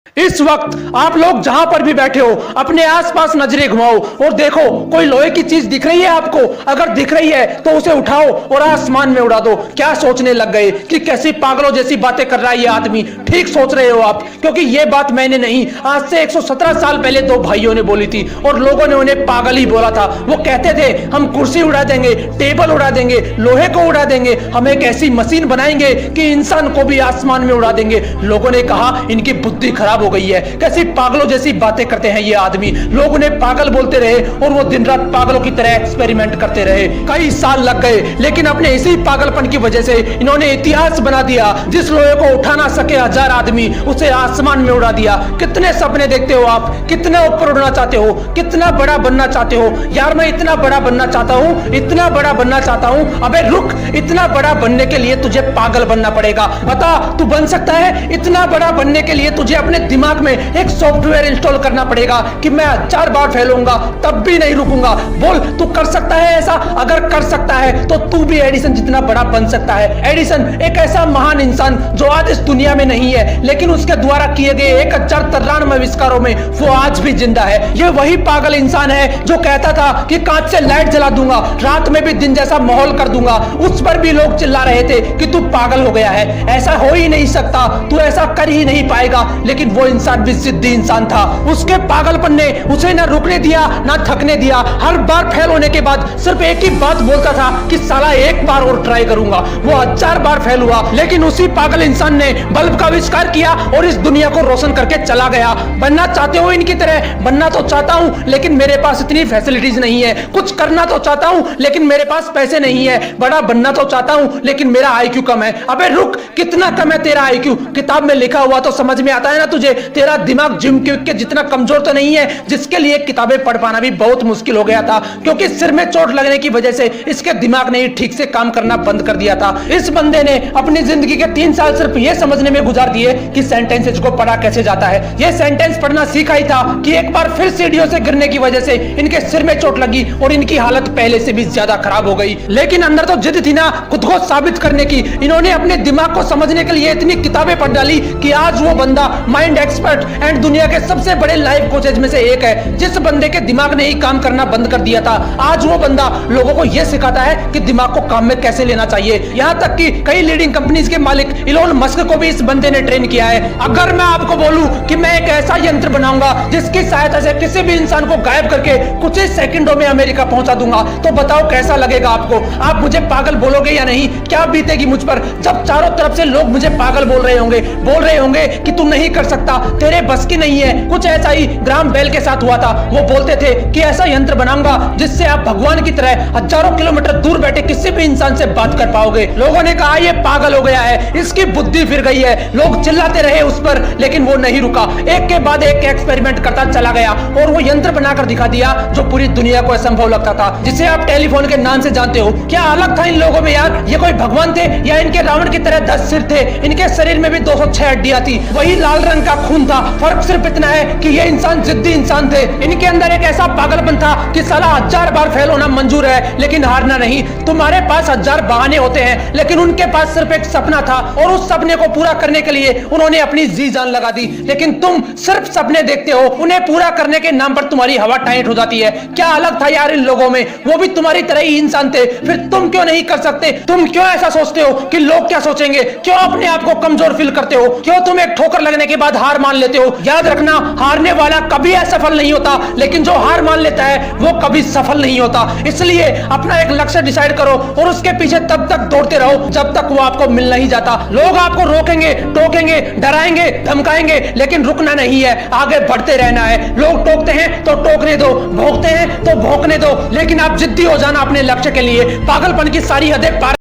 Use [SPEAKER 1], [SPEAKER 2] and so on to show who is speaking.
[SPEAKER 1] इस वक्त आप लोग जहां पर भी बैठे हो अपने आसपास नजरें घुमाओ और देखो कोई लोहे की चीज दिख रही है आपको। अगर दिख रही है तो उसे उठाओ और आसमान में उड़ा दो। क्या सोचने लग गए कि कैसी पागलों जैसी बातें कर रहा है ये आदमी। ठीक सोच रहे हो आप, क्योंकि ये बात मैंने नहीं, आज से 117 साल पहले दो भाइयों ने बोली थी और लोगों ने उन्हें पागल ही बोला था। वो कहते थे हम कुर्सी उड़ा देंगे, टेबल उड़ा देंगे, लोहे को उड़ा देंगे, हम एक ऐसी मशीन बनाएंगे कि इंसान को भी आसमान में उड़ा देंगे। लोगों ने कहा इनकी बुद्धि खराब हो गई है, कैसी पागलों जैसी बातें करते हैं ये आदमी। लोग उन्हें पागल बोलते रहे और वो दिन रात पागलों की तरह एक्सपेरिमेंट करते रहे। कई साल लग गए, लेकिन अपने इसी पागलपन की वजह से इन्होंने इतिहास बना दिया। जिस लोहे को उठा ना सके 1000 आदमी, उसे आसमान में उड़ा दिया। कितने सपने देखते हो आप, कितना ऊपर उड़ना चाहते हो, कितना बड़ा बनना चाहते हो। यार मैं इतना बड़ा बनना चाहता हूं, इतना बड़ा बनना चाहता हूं। अबे रुक, इतना बड़ा बनने के लिए तुझे पागल बनना पड़ेगा। बता तू बन सकता है? इतना बड़ा बनने के लिए तुझे अपने दिमाग में एक सॉफ्टवेयर इंस्टॉल करना पड़ेगा कि मैं 1000 बार फैलूंगा तब भी नहीं रुकूंगा। बोल तू कर सकता है ऐसा? अगर कर सकता है तो तू भी एडिसन जितना बड़ा बन सकता है। एडिसन एक ऐसा महान इंसान जो आज इस दुनिया में नहीं है, लेकिन उसके द्वारा किए गए 1093 आविष्कारों में वो आज भी जिंदा है। ये वही पागल इंसान है जो कहता था कि कांच से लाइट जला दूंगा, रात में भी दिन जैसा माहौल कर दूंगा। उस पर भी लोग चिल्ला रहे थे कि तू पागल हो गया है, ऐसा हो ही नहीं सकता, तू ऐसा कर ही नहीं पाएगा। लेकिन वो इंसान भी जिद्दी इंसान था। उसके पागलपन ने उसे ना रुकने दिया ना थकने दिया। हर बार फेल होने के बाद सिर्फ एक ही बात बोलता था कि साला एक बार और ट्राई करूंगा। वो 1000 बार फेल हुआ, लेकिन उसी पागल इंसान ने बल्ब का आविष्कार किया और इस दुनिया को रोशन करके चला गया। बनना चाहते हो इनकी तरह? बनना तो चाहता हूं, लेकिन मेरे पास इतनी फैसिलिटीज नहीं है। कुछ करना तो चाहता हूं, लेकिन मेरे पास पैसे नहीं है। बड़ा बनना तो चाहता हूं, लेकिन मेरा आईक्यू कम है। अबे रुक, कितना कम है तेरा आईक्यू? किताब में लिखा हुआ तो समझ में आता है ना तुझे। तेरा दिमाग जिम के जितना कमजोर तो नहीं है, जिसके लिए किताबें पढ़ पाना भी बहुत मुश्किल हो गया था, क्योंकि सिर में चोट लगने की वजह से इसके दिमाग ने ठीक से काम करना बंद कर दिया था। इस बंदे ने अपनी जिंदगी के 3 साल सिर्फ ये समझने में गुजार दिए कि सेंटेंसेस को पढ़ा कैसे जाता है। ये सेंटेंस पढ़ना सीखा ही था कि एक बार फिर सीढ़ियों से गिरने की वजह से इनके सिर में चोट लगी और इनकी हालत पहले से भी ज्यादा खराब हो गई। लेकिन अंदर तो जिद थी ना खुद को साबित करने की। इन्होंने अपने दिमाग को समझने के लिए इतनी किताबें पढ़ डाली कि आज वो बंदा माइंड एक्सपर्ट एंड दुनिया के सबसे बड़े लाइफ कोचेज में से एक है। जिस बंदे के दिमाग ने ही काम करना बंद कर दिया था, आज वो बंदा लोगों को यह सिखाता है कि दिमाग को काम में कैसे लेना चाहिए। यहां तक कि कई लीडिंग कंपनीज के मालिक इलोन मस्क को भी इस बंदे ने ट्रेन किया है। अगर मैं आपको बोलूं कि मैं एक ऐसा यंत्र बनाऊंगा जिसकी सहायता से किसी भी इंसान को गायब करके कुछ ही सेकंडों में अमेरिका पहुंचा दूंगा, तो बताओ कैसा लगेगा आपको? आप मुझे पागल बोलोगे या नहीं? क्या बीतेगी मुझ पर जब चारों तरफ से लोग मुझे पागल बोल रहे होंगे कि तू नहीं कर सकता, तेरे बस की नहीं है। कुछ ऐसा ही ग्राहम बेल के साथ हुआ था। वो बोलते थे कि ऐसा यंत्र बनाऊंगा जिससे आप भगवान की तरह हजारों किलोमीटर दूर बैठे किसी भी इंसान से बात कर पाओगे। लोगों ने कहा ये पागल हो गया है, इसकी बुद्धि फिर गई है। लोग चिल्लाते रहे उस पर, लेकिन वो नहीं रुका। एक के बाद एक एक्सपेरिमेंट करता चला गया और वो यंत्र बनाकर दिखा दिया जो पूरी दुनिया को असंभव लगता था, जिसे आप टेलीफोन के नाम से जानते हो। क्या अलग था इन लोगों में यार? ये कोई भगवान थे या इनके रावण की तरह 10 सिर थे? इनके शरीर में भी 206 हड्डियां थी, वही लाल रंग का खून था। फर्क सिर्फ इतना है कि ये इंसान जिद्दी इंसान थे। इनके अंदर एक ऐसा पागलपन था कि साला 1000 बार फेल होना मंजूर है लेकिन हारना नहीं। तुम्हारे पास 1000 बहाने होते हैं, लेकिन उनके पास सिर्फ एक सपना था और उस सपने को पूरा करने के लिए उन्होंने अपनी जी जान लगा दी। लेकिन तुम सिर्फ सपने देखते हो, उन्हें पूरा करने के नाम पर तुम्हारी हवा टाइट हो जाती है। क्या अलग था यार इन लोगों में? वो भी तुम्हारी तरह ही इंसान थे, फिर तुम क्यों नहीं कर सकते? तुम क्यों ऐसा सोचते हो कि लोग क्या सोचेंगे? क्यों अपने आप को कमजोर फील करते हो? क्यों तुम एक ठोकर लगने के बाद हार मान लेते हो? याद रखना, हारने वाला कभी असफल नहीं होता, लेकिन जो हार मान लेता है वो कभी सफल नहीं होता। इसलिए अपना एक लक्ष्य डिसाइड करो और उसके पीछे तब तक दौड़ते रहो जब तक वो आपको मिल नहीं जाता। लोग आपको रोकेंगे, टोकेंगे, डराएंगे, धमकाएंगे, लेकिन रुकना नहीं है, आगे बढ़ते रहना है। लोग टोकते हैं तो टोकने दो, भोंकते हैं तो भोंकने दो, लेकिन आप जिद्दी हो जाना अपने लक्ष्य के लिए। पागलपन की सारी हदें पार